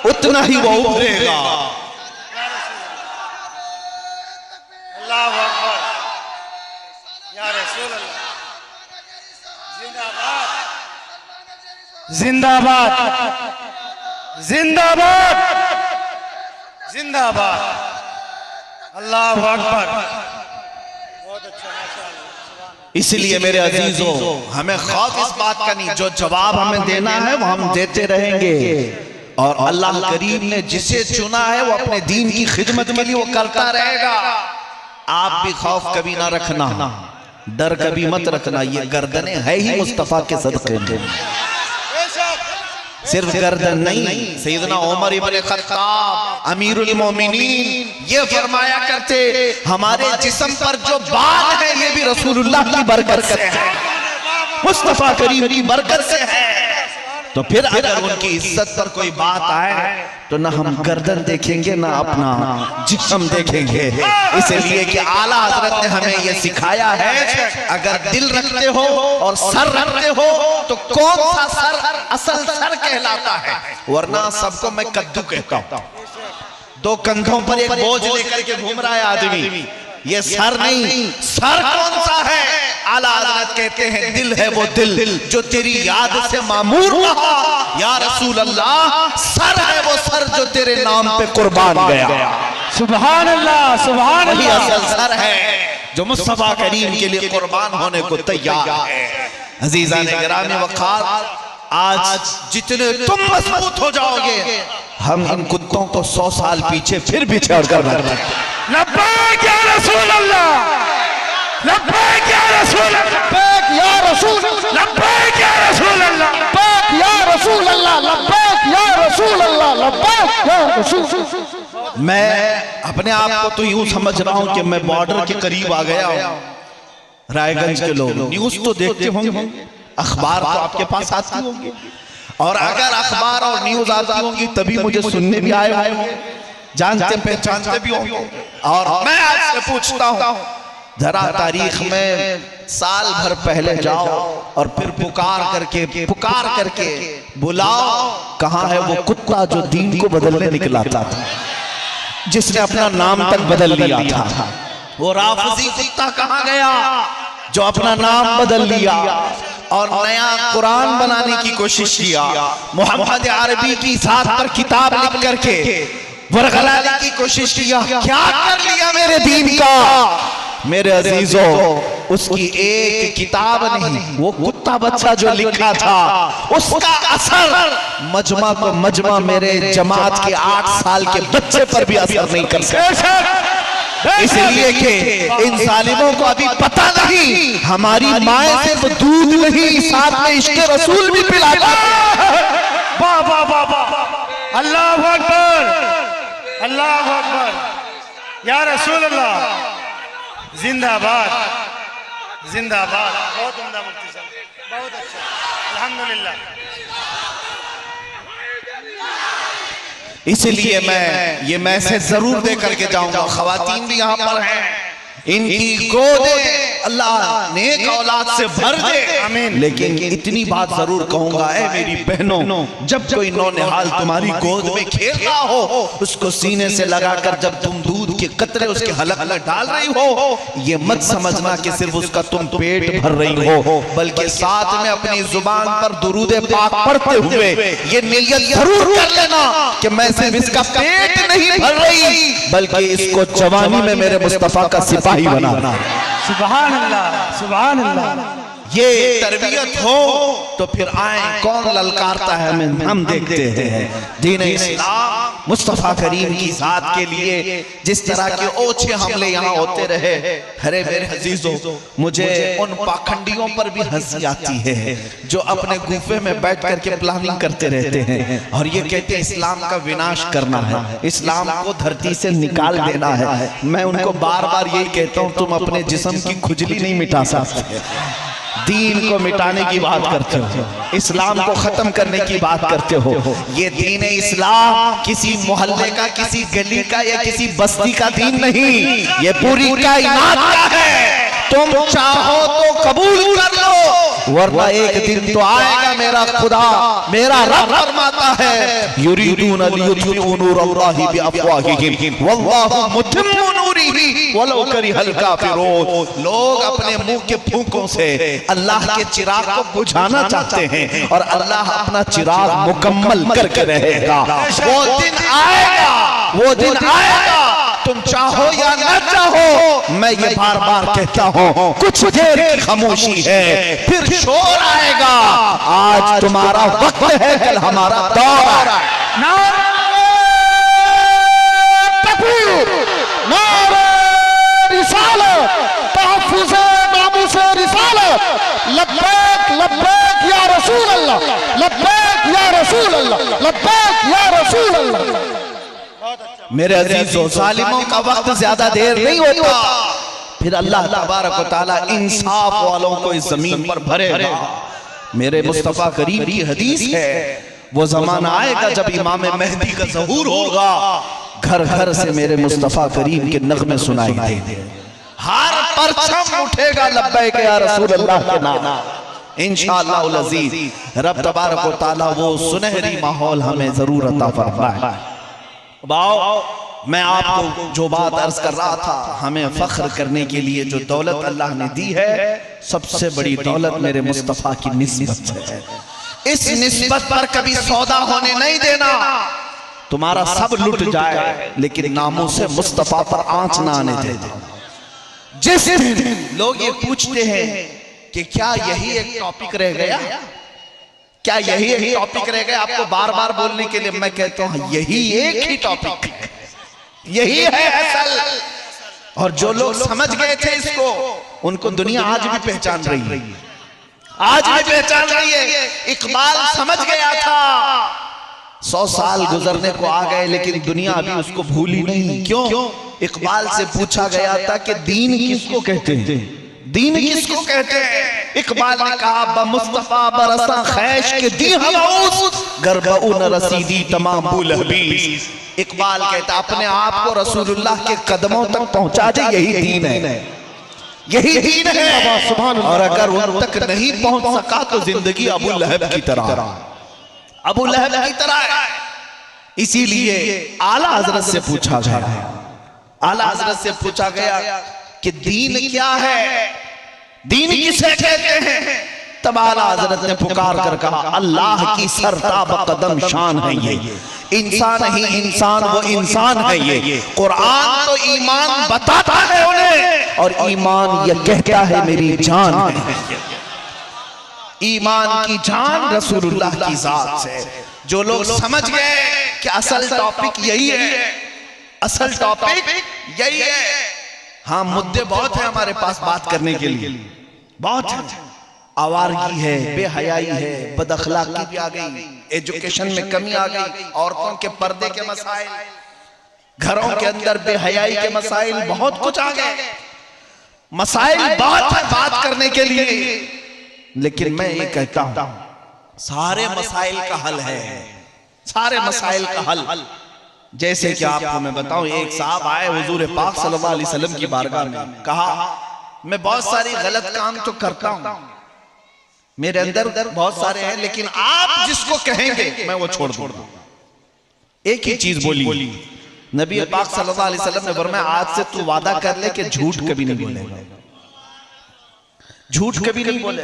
उतना ही वो उभरेगा। अल्लाहु अकबर, या रसूल अल्लाह, जिंदाबाद, जिंदाबाद, जिंदाबाद, अल्लाहु अकबर। बहुत अच्छा, माशाअल्लाह। इसलिए मेरे अजीजों, हमें खौफ इस बात का नहीं, जो जवाब हमें देना है वो हम देते रहेंगे। और अल्लाह करीम ने जिसे चुना है वो अपने दीन की खिदमत के लिए वो करता रहेगा। आप भी खौफ कभी ना रखना, डर कभी मत रखना, ये गर्दनें है ही मुस्तफा के सदक़े में। सिर्फ गर्दन नहीं, सैयदना उमर इब्न खत्ताब अमीरुल मोमिनीन ये फरमाया करते, हमारे जिस्म पर जो बाल है ये भी रसूलुल्लाह की बरकत से है, मुस्तफा करीम की बरकत से है। तो फिर अगर उनकी इज्जत पर कोई बात आए तो ना हम गर्दन देखेंगे ना अपना जिस्म देखेंगे, इसलिए कि आला हजरत ने हमें ये सिखाया है, अगर दिल रखते हो और सर रखते हो तो कौन सा सर असल सर कहलाता है, वरना सबको मैं कद्दू कहता हूँ। 2 कंधों पर एक बोझ लेकर के घूम रहा है आदमी, ये सर नहीं, सर कौन सा है? आला हज़रत कहते हैं दिल है वो दिल जो तेरी याद से मामूर रहा, या रसूल अल्लाह सर है वो सर जो तेरे नाम पे कुर्बान गया। सुभान अल्लाह, सुभान अल्लाह। असल सर है जो मुस्तफा करीम के लिए कुर्बान होने को तैयार है। अजीज़ान गिरामी वक़ार, आज जितने तुम मजबूत हो जाओगे, हम इन कुत्तों को 100 साल पीछे फिर भी छोड़कर लब्बैक या रसूल अल्लाह, लब्बैक या रसूल अल्लाह, लब्बैक या रसूल अल्लाह, लब्बैक या रसूल अल्लाह, लब्बैक या रसूल अल्लाह, लब्बैक या रसूल अल्लाह, लब्बैक या रसूल। मैं अपने आप को तो यूं समझ रहा हूं कि मैं बॉर्डर के करीब आ गया हूं। रायगंज के लोग न्यूज तो देखते होंगे, अखबार तो आपके पास आती होंगी, और अगर अखबार और न्यूज आती होंगी तभी मुझे सुनने भी आए होंगे, जानते पहचानते भी होंगे। और मैं आपसे पूछता हूं, जरा तारीख में साल भर पहले जाओ और फिर पुकार करके बुलाओ, कहां है वो कुत्ता जो दीन को बदलने निकला था, जिसने अपना नाम तक बदल लिया था? वो राफिजी कुत्ता कहां गया जो अपना नाम बदल लिया और नया कुरान बनाने की कोशिश किया, मोहम्मद अरबी की साथ पर किताब लिख करके वरगलाने की कोशिश किया? क्या कर लिया मेरे दीन का? मेरे अजीजों, उसकी एक किताब नहीं, वो कुत्ता बच्चा जो लिखा था उसका असर मजमा को मजमा मेरे जमात के 8 साल के बच्चे पर भी असर नहीं कर सकता, इसलिए कि इन जालिमों को अभी पता नहीं हमारी माए सिर्फ दूध नहीं साथ में इश्क रसूल भी पिलाता है। अल्लाह अकबर, अल्लाह अकबर। या रसूल अल्लाह, जिंदाबाद जिंदाबाद। बहुत उम्दा मुफ्ती साहब, बहुत अच्छा, अल्हम्दुलिल्लाह। इसलिए मैं ये मैसेज जरूर दे करके जाऊंगा। खवातीन भी यहाँ पर हैं, इनकी गोदें अल्लाह नेक औलाद से भर दे, आमीन। लेकिन इतनी बात जरूर कहूंगा, ऐ मेरी बहनों, जब कोई नौनिहाल तुम्हारी गोद में खेल रहा हो, उसको सीने से लगाकर जब तुम दूध के कतरे उसके हलक में डाल रही हो, ये मत समझना कि सिर्फ उसका तुम पेट भर रही हो, बल्कि साथ में अपनी जुबान पर दुरूद पाक पढ़ते हुए ये नियत जरूर कर लेना कि मैं सिर्फ इसका पेट नहीं भर रही, बल्कि इसको जवानी में मेरे मुस्तफा का सिपाही बनाना। सुभान अल्लाह, सुभान अल्लाह। ये तरबियत हो तो फिर आए, कौन ललकारता है हमें, हम देखते हैं। दीन इस्लाम मुस्तफा करीम की जात के लिए जिस तरह के ओछे हमले यहाँ होते रहे, अरे मेरे अजीजों, मुझे उन पाखंडियों पर भी हंसी आती है जो अपने गुफे में बैठ करके प्लानिंग करते रहते हैं और ये कहते हैं इस्लाम का विनाश करना है, इस्लाम को धरती से निकाल देना है। मैं उनको बार बार यही कहता हूँ, तुम अपने जिस्म की खुजली नहीं मिटा सकते, दीन को मिटाने की बात करते हो, इस्लाम को खत्म करने की बात करते हो। ये दीन इस्लाम किसी मोहल्ले का, किसी गली का या किसी बस्ती का दीन नहीं, ये पूरी कायनात का है। तुम चाहो तो कबूल कर लो, वरना एक दिन तो आएगा मेरा खुदा, मेरा रब फरमाता है, युरीदून लियुत्फिउ नूरल्लाहि बिअफ़वाहिहिम वल्लाहु मुतिम्मु नूरिही वलौ करिहल काफिरून। लोग अपने मुंह के फूंकों से अल्लाह के चिराग को बुझाना चाहते हैं और अल्लाह अपना चिराग मुकम्मल करके रहेगा। वो दिन आएगा, वो दिन आएगा, तुम चाहो या न चाहो। मैं ये बार बार कहता हूँ, कुछ देर की खामोशी है, फिर शोर आएगा। आज तुम्हारा वक्त है, कल हमारा दौर है। तकबीर, नारे रिसालत, तहफ़्फ़ुज़े नामूसे रिसालत, लब्बैक लब्बैक या रसूल अल्लाह, लब्बैक या रसूल अल्लाह, लब्बैक या रसूल अल्लाह। मेरे अजीजों, जालिमों का वक्त ज्यादा देर नहीं होता, फिर अल्लाह तबारक व तआला इंसाफ वालों को इस जमीन पर भरेगा। मेरे मुस्तफा करीम की हदीस है, वो जमाना आएगा जब इमाम मेहदी का ज़हूर होगा, घर घर से मेरे मुस्तफा करीम के नगमे सुनाई देंगे, हर परचम उठेगा लब्बैक या रसूल अल्लाह के नाम। इंशाअल्लाह अज़ीज़ रब तबारक व तआला वो सुनहरी माहौल हमें जरूर अता फरमाए। मैं आपको जो बात अर्ज कर रहा था, हमें फख्र करने के लिए जो दौलत अल्लाह ने दी है, सबसे बड़ी दौलत मेरे मुस्तफा की निस्बत है। इस निस्बत पर कभी सौदा होने नहीं देना। तुम्हारा सब लुट जाए लेकिन नामों से मुस्तफा पर आंच ना आने देना। जिस दिन लोग ये पूछते हैं कि क्या यही एक टॉपिक रह गया, क्या यही एक टॉपिक रह गया आपको बार बार बोलने के लिए, मैं कहता हूं यही एक ही टॉपिक है, यही है असल। और जो लोग समझ गए थे इसको, उनको दुनिया आज भी पहचान रही है, आज भी पहचान रही है। इकबाल समझ गया था, 100 साल गुजरने को आ गए लेकिन दुनिया अभी उसको भूली नहीं। क्यों? इकबाल से पूछा गया था कि दीन किसको कहते हैं, दीन किसको कहते हैं? इकबाल ने कहा बमुस्तफा बरसा खैश के दी हमाउस गरबऊ न रसीदी तमाम बुलहबीस। इकबाल कहता अपने आप को रसूलुल्लाह के कदमों तक पहुंचा दे, यही दीन है, यही दीन है। और अगर उन तक नहीं पहुंच सका तो जिंदगी अबू लहब की तरह, अबू लहब की तरह। इसीलिए आला हजरत से पूछा गया, आला हजरत से पूछा गया कि दीन क्या है, दीन किसे कहते हैं? तब आला हजरत ने पुकार कर कहा अल्लाह की सरताब कदम शान है ये, इंसान ही इंसान वो इंसान है ये। कुरान तो ईमान बताता है उन्हें और ईमान ये कहता है मेरी जान है। ईमान की जान रसूलुल्लाह की जात से। जो लोग समझ गए कि असल टॉपिक यही है, असल टॉपिक यही है। हाँ, मुद्दे बहुत है हमारे पास बात करने के लिए, बहुत है। आवारगी है, बेहयाई है, बदअखलाकी भी आ गई, एजुकेशन में कमी आ गई, औरतों के पर्दे के मसाइल, घरों के अंदर बेहयाई के मसाइल, बहुत कुछ आ गए। मसाइल बहुत है बात करने के लिए, लेकिन मैं ये कहता हूं सारे मसाइल का हल है, सारे मसाइल का हल। जैसे कि आपको मैं बताऊं, एक साहब आए हुजूर पाक सल्लल्लाहु अलैहि वसल्लम की बारगाह में, कहा मैं बहुत सारी गलत काम तो करता हूं, मेरे अंदर बहुत सारे हैं, लेकिन आप जिसको कहेंगे मैं वो छोड़ दूंगा। एक ही चीज बोली नबी पाक सल्लल्लाहु अलैहि वसल्लम ने फरमाया, आज से तू वादा कर ले कि झूठ कभी नहीं बोलेगा, झूठ कभी नहीं बोले।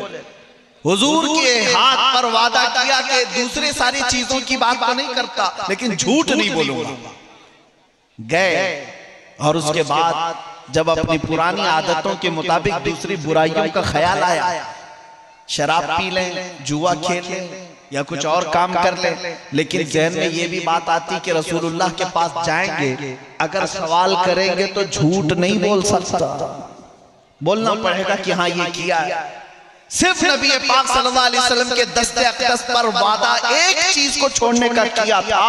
हुजूर के हाथ पर वादा किया कि दूसरे सारी चीजों की बात तो नहीं करता, लेकिन झूठ नहीं बोलूंगा। गए और उसके बाद जब अपनी पुरानी आदतों के मुताबिक दूसरी बुराइयों का ख्याल आया, शराब पी लें, जुआ खेल लें या कुछ और काम कर लें, लेकिन ज़हन में ये भी बात आती कि रसूलुल्लाह के पास जाएंगे, अगर सवाल करेंगे तो झूठ नहीं बोल सकता, बोलना पड़ेगा कि हाँ ये किया है। सिर्फ नबी पाक सल्लल्लाहु अलैहि वसल्लम के दस्ते अक़दस पर वादा एक चीज को छोड़ने का किया था,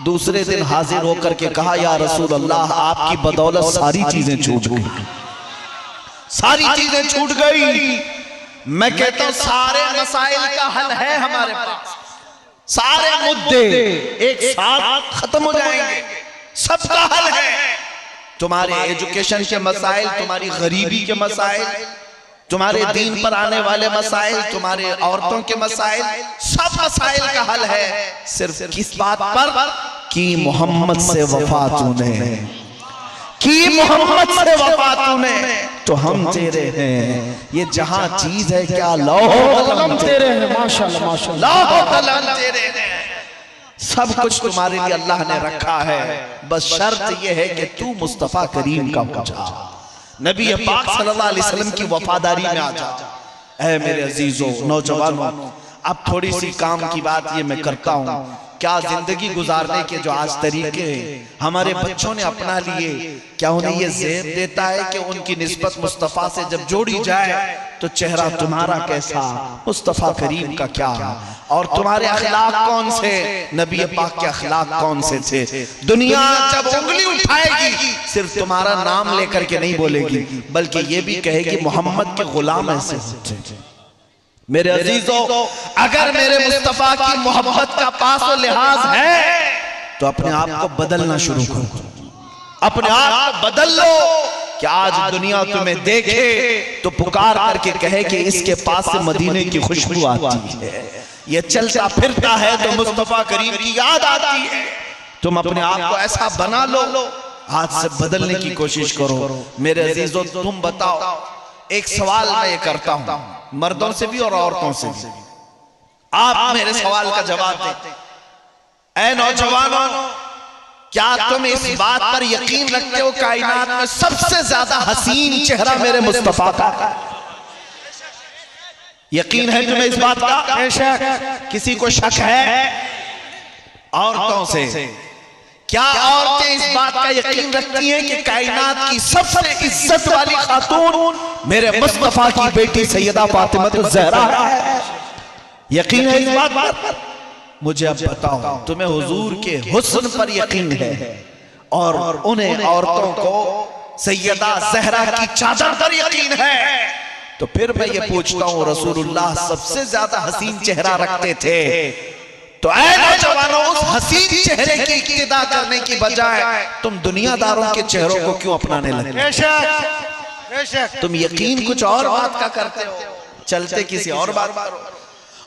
दूसरे दिन हाजिर होकर के कहा, या रसूल अल्लाह आपकी बदौलत सारी चीजें छूट गई, सारी चीजें छूट गई। मैं कहता हूं सारे मसाइल का हल है हमारे पास, सारे मुद्दे एक साथ खत्म हो जाएंगे, सबका हल है। तुम्हारे एजुकेशन के मसाइल, तुम्हारी गरीबी के मसाइल, तुम्हारे दीन पर आने वाले मसाइल, तुम्हारे औरतों के मसाइल, सब मसाइल का हल है सिर्फ किस बात पर कि मोहम्मद से वफा तूने की, मोहम्मद से वफा तूने तो हम तेरे हैं। ये जहां चीज है क्या लौह कलम तेरे हैं, माशाल्लाह माशाल्लाह, लौह कलम तेरे हैं, सब कुछ तुम्हारे लिए अल्लाह ने रखा है। बस शर्त यह है कि तू मुस्तफा करीम का हो जा, नबी पाक सल्लल्लाहु अलैहि वसल्लम की वफादारी में आ जा। ऐ मेरे अजीजों नौजवानों, अब थोड़ी सी काम की बात ये मैं करता हूँ, क्या जिंदगी गुजारने के जो आज तरीके हमारे बच्चों ने अपना लिए, क्या उन्हें ये ज़ेब देता है कि उनकी निस्बत मुस्तफ़ा से जब जोड़ी जाए तो चेहरा तुम्हारा कैसा, मुस्तफ़ा करीम का क्या, और तुम्हारे अखलाक कौन से, नबी पाक के अखलाक कौन से थे। दुनिया जब उंगली उठाएगी सिर्फ तुम्हारा नाम लेकर के नहीं बोलेगी, बल्कि ये भी कहेगी मोहम्मद के गुलाम ऐसे होते। मेरे अजीजों, अगर मेरे मुस्तफा की मोहब्बत का पास और लिहाज है तो अपने आप को बदलना शुरू करो, अपने आप को बदल लो कि आज दुनिया तुम्हें देखे तो पुकार करके कहे कि इसके पास से मदीने की खुशबू आती है, ये चलता फिरता है तो मुस्तफा करीम की याद आती है। तुम अपने आप को ऐसा बना लो, आज से बदलने की कोशिश करो। मेरे अजीजों, तुम बताओ, एक सवाल मैं ये करता हूं मर्दों से भी और औरतों से भी, आप मेरे सवाल का जवाब दें। ऐ नौजवानों, क्या तुम इस बात पर यकीन रखते हो कायनात में सबसे ज्यादा हसीन चेहरा मेरे मुस्तफा का? यकीन है तुम्हें इस बात का? किसी को शक है? औरतों से, क्या औरतें इस बात का यकीन रखती हैं कि कायनात की सबसे इज्जत वाली खातून मेरे मुस्तफा की बेटी सैयदा फातिमा ज़हरा है? यकीन है इस बात पर? मुझे अब बताओ, तुम्हें हुजूर के हुस्न पर यकीन है और उन्हें औरतों को सैयदा ज़हरा की चादर पर यकीन है, तो फिर मैं ये पूछता हूँ, रसूलुल्लाह सबसे ज्यादा हसीन चेहरा रखते थे, तो ऐ नौजवानों, उस हसीन चेहरे की इक्तिदा करने की बजाय तुम दुनियादारों के चेहरों को क्यों अपनाने लगे? तुम यकीन कुछ और बात का करते हो, चलते किसी और बात करो।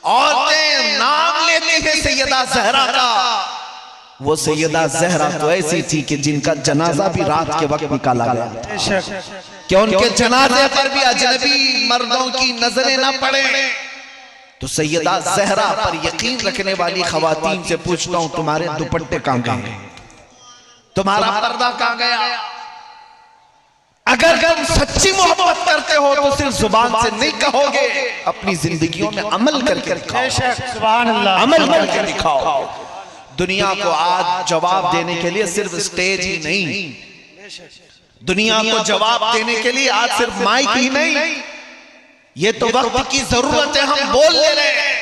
औरतें नाम लेती है सैयदा ज़हरा का, वो सैयदा ज़हरा तो ऐसी थी कि जिनका जनाजा भी रात के वक्त निकाला गया था, कि उनके जनाजे पर भी अजनबी मर्दों की नजरें ना पड़े। तो सैयदा ज़हरा पर यकीन रखने वाली खवातीन से पूछता हूं, तुम्हारे दुपट्टे कहां गए, तुम्हारा पर्दा कहां गया? अगर तुम सच्ची मोहब्बत करते हो तो सिर्फ जुबान से नहीं कहोगे, अपनी जिंदगियों में अमल करके दिखाओ, सुभान अल्लाह, अमल करके दिखाओ। दुनिया को आज जवाब देने के लिए सिर्फ स्टेज ही नहीं, दुनिया को जवाब देने के लिए आज सिर्फ माइक ही नहीं, ये तो वक्त की जरूरत है, हम बोल ले रहे हैं।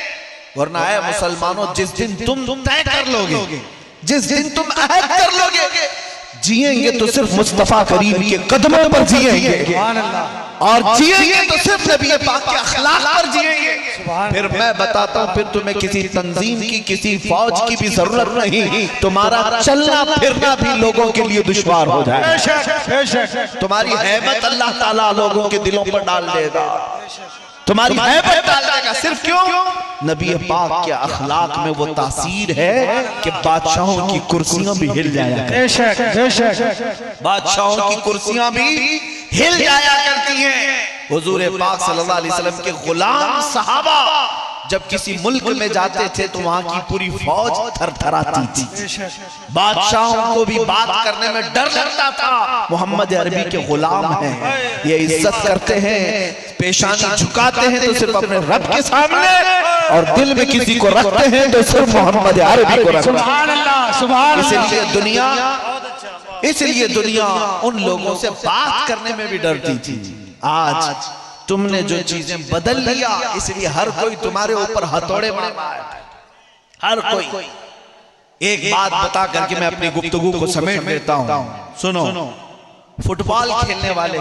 वरना है मुसलमानों, जिस दिन तुम तय कर लोगे, जिस दिन तुम अहद कर लोगे, जिएंगे तो सिर्फ मुस्तफा करीम के कदमों पर जिएंगे, और जिएंगे तो सिर्फ नबी पाक के अखलाक पर जिएंगे। फिर मैं बताता हूँ, फिर तुम्हें किसी तंजीम की, किसी फौज की भी जरूरत नहीं। तुम्हारा चलना फिरना भी लोगों के लिए दुश्वार हो जाए। तुम्हारी हैबत अल्लाह ताला लोगों के दिलों पर डाल देगा, तुम्हारी हैबत डाल देगा। सिर्फ क्यों? नबी पाक के अखलाक में वो तासीर है कि बादशाहों की कुर्सियां भी हिल जाया करती, बादशाहों की कुर्सियां भी हिल जाया करती हैं। हुजूर पाक सल्लल्लाहु अलैहि वसल्लम के गुलाम सहाबा जब किसी मुल्क में जाते थे तो वहां की पूरी फौज थरथराती थी, बादशाहों को भी बात करने में डर लगता था। मोहम्मद अरबी के गुलाम हैं, ये इज्जत करते हैं, पेशानी झुकाते हैं तो सिर्फ अपने रब के सामने, और दिल में किसी को रखते हैं तो सिर्फ मोहम्मद अरबी को रखते हैं। इसलिए दुनिया उन लोगों से बात करने में भी डरती थी। आज तुमने जो चीजें बदल लिया, इसलिए हर कोई तुम्हारे ऊपर हथौड़े मार रहा है, हर कोई। एक बात बता करके मैं अपनी गुफ्तगू को समेट देता हूं, सुनो। फुटबॉल खेलने वाले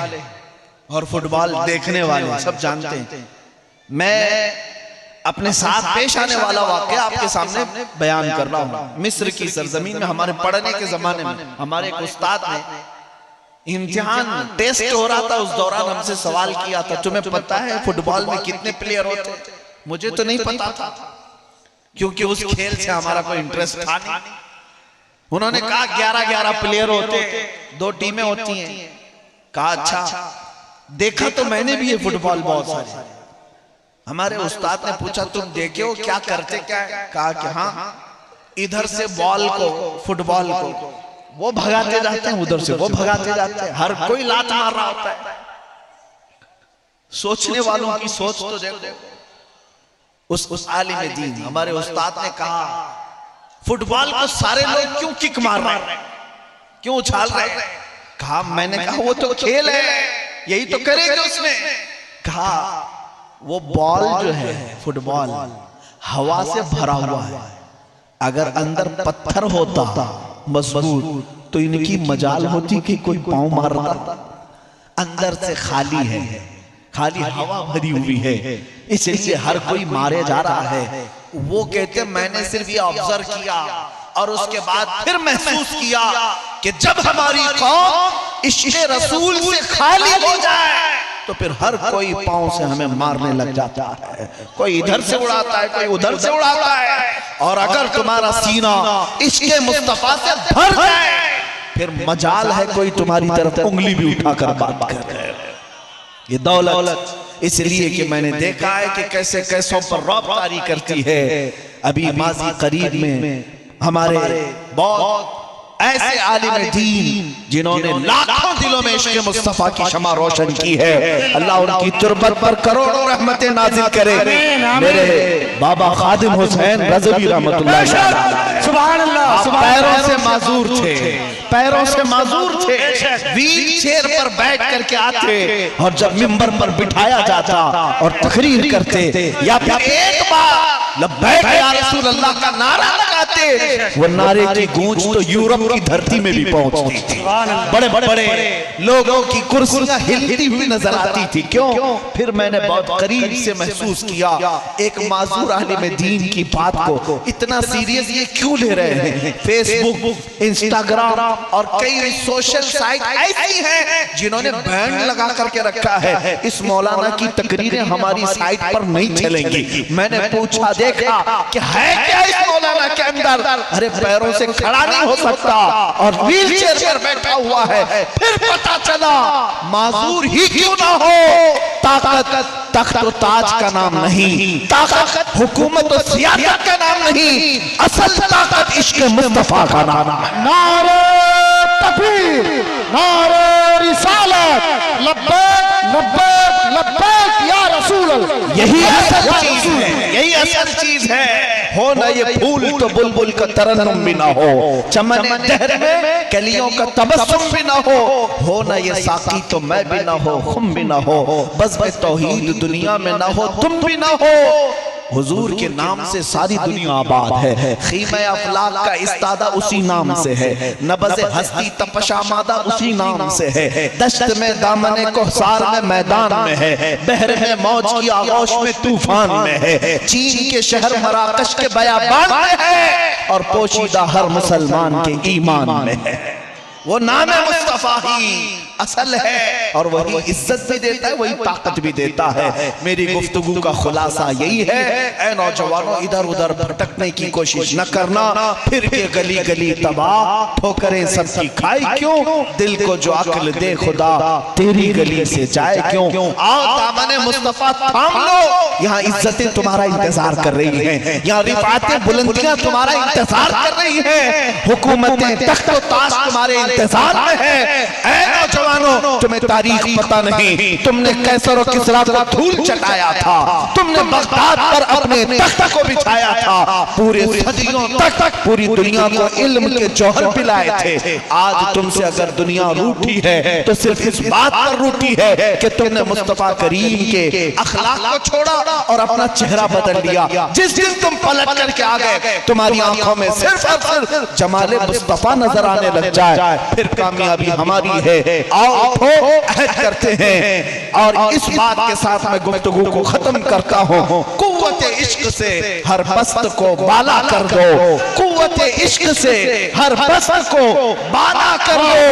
और फुटबॉल देखने वाले सब जानते हैं। मैं अपने साथ पेश आने वाला वाकया आपके सामने बयान कर रहा हूं। मिस्र की सरजमीन में हमारे पढ़ने के जमाने में हमारे एक उस्ताद ने इम्तिहान टेस्ट हो रहा था, उस दौरान हमसे सवाल किया था, तुम्हें पता है फुटबॉल में कितने प्लेयर होते? मुझे तो नहीं पता था, क्योंकि उस खेल से हमारा कोई इंटरेस्ट था नहीं। उन्होंने कहा 11-11 प्लेयर होते, 2 टीमें होती हैं। कहा अच्छा, देखा तो मैंने भी ये फुटबॉल बहुत सारे। हमारे उस्ताद ने पूछा तुम देखे हो, क्या करते क्या है? कहा कि हाँ, इधर से बॉल को, फुटबॉल को वो भगाते जाते हैं, उधर से वो भगाते जाते हैं, हर कोई लात मार रहा होता है। सोचने वालों की सोच तो देखो। उस आलिम दीन हमारे उस्ताद ने कहा फुटबॉल को सारे लोग क्यों किक मार रहे हैं, क्यों उछाल रहे हैं? कहा मैंने कहा वो तो खेल है, यही तो करेंगे उसमें। कहा वो बॉल जो है फुटबॉल हवा से भरा हुआ है, अगर अंदर पत्थर होता मजबूत तो इनकी मजाल होती कि कोई पांव मार रहा था। अंदर से खाली है, खाली हवा भरी हुई है, इसलिए हर कोई मारे जा रहा है। वो कहते मैंने सिर्फ ये ऑब्जर्व किया और उसके बाद फिर महसूस किया कि जब हमारी कौम इश्क़ रसूल से खाली हो जाए तो फिर हर कोई पांव से हमें मारने लग जाता है। कोई इधर से उड़ाता है, कोई उधर से उड़ाता है। और अगर तुम्हारा सीना इश्क़ मुस्तफा से भर जाए फिर मजाल है कोई तुम्हारी तरफ उंगली भी उठाकर बात करे। ये दौलत इसलिए कि मैंने देखा है कि कैसे कैसों पर रौब तारी करती है। अभी माजी करीब में हमारे बहुत ऐसे आलिम दीन जिन्होंने लाखों दिलों में इश्क़ मुस्तफा की शमा रोशन की है। अल्लाह उनकी तुरबत पर करोड़ों रहमतें नाज़िल करे। मेरे बाबा खादिम हुसैन रज़वी रहमतुल्लाह अलैह सुभान अल्लाह, पैरों से माजूर थे, पैरों से माजूर थे, व्हील चेयर पर बैठ करके आते और जब मिंबर पर बिठाया जाता और तकरीर करते या फिर एक बार लब्बैक या रसूल अल्लाह का नारा लगाते, वो नारे की गूंज तो यूरोप की धरती में भी पहुंचती थी। बड़े बड़े लोगों की कुर्सियां हिलती हुई नजर आती थी। क्यों? फिर मैंने बहुत करीब से महसूस किया एक माजूर आलिम दीन की बात को इतना सीरियस ये क्यों ले रहे हैं। फेसबुक, इंस्टाग्राम और कई सोशल साइट ऐसी हैं जिन्होंने बैन लगा करके रखा है इस मौलाना की तकरीरें हमारी साइट पर नहीं चलेंगी। मैंने पूछा, देखा कि है क्या इस मौलाना के अंदर? अरे पैरों से खड़ा नहीं हो सकता और व्हील चेयर पर बैठा हुआ है। फिर पता चला माजूर ही क्यों ना हो, ताकत तख्त और ताज का नाम नहीं, ताकत हुकूमत और सियासत का नाम नहीं, असल ताकत इश्क़ मुस्तफा का नाम है। नारे तकबीर, नारे रिसालत, लब्बैक लब्बैक लब्बैक या रसूल अल्लाह। यही असल चीज है, यही असल चीज है। हो ना ये फूल तो बुलबुल का तरन्नुम भी ना हो, चमन दहर में कलियों का तबस्सुम भी ना हो ना ये साकी तो मैं भी ना हो, खुम भी ना हो, बस तौहीद दुनिया में ना हो, तुम भी ना हो। हुजूर के नाम से सारी दुनिया आबाद है, खीमा अफलाक का इस्तादा उसी नाम से है, नबज़ हस्ती तपशा मादा उसी नाम से है, दश्त में दामने कोहसार में मैदान में है, बहर में मौज की आगोश में तूफान में है, चीन के शहर मराकश के बयाबान में है और पोशीदा हर मुसलमान के ईमान में है। वो नाम मुस्तफा ही असल है और वही इज्जत भी देता है, वही ताकत भी देता है। मेरी गुफ्तगू का खुलासा यही है, ऐ नौजवानों इधर उधर भटकने की कोशिश न करना, फिर के गली गली तबाह ठोकरें सबकी खाई क्यों, दिल को जो अक्ल दे खुदा तेरी गली से जाए क्यों। आओ दामने मुस्तफा थाम लो, यहाँ इज्जतें तुम्हारा इंतजार कर रही हैं, यहाँ रिफातें बुलंदियां तुम्हारा इंतजार कर रही हैं, हुकूमतें तख्त व ताज तुम्हारे इंतजार में है। ऐ नौजवानों तुम्हें तारीख पता नहीं, तुमने कैसर और किसरा को धूल चटाया था, तुमने बगदाद पर अपने तख्त को बिछाया था, पूरे सदियों तक पूरी दुनिया को इल्म के जौहर पिलाए थे। आज तुमसे अगर दुनिया रूठी है तो सिर्फ इस बात पर रूठी है कि तुमने मुस्तफा करीम के अखलाक को छोड़ा और अपना चेहरा बदल लिया। जिस दिन तुम पलट करके आ गए, तुम्हारी आंखों में सिर्फ और सिर्फ जमाले मुस्तफा नजर आने लग जाए, फिर कामयाबी हमारी है। आओ उठो, अहद करते हैं और इस बात के साथ मैं गुफ्तगू को खत्म करता हूँ। कुव्वत इश्क से हर पस्त को बाला कर दो, कुव्वत इश्क से हर पस्त को बाला कर दो,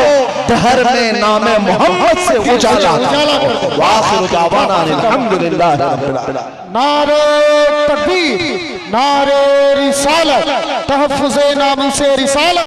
दहर में नामे मोहम्मद से उजाला कर दो। वाखिर दावाना अल्हम्दुलिल्लाह रब्बिल आलमीन। नारे तकबीर, नारे रिसालत, तहफ्फुज़े नामी से रिसालत।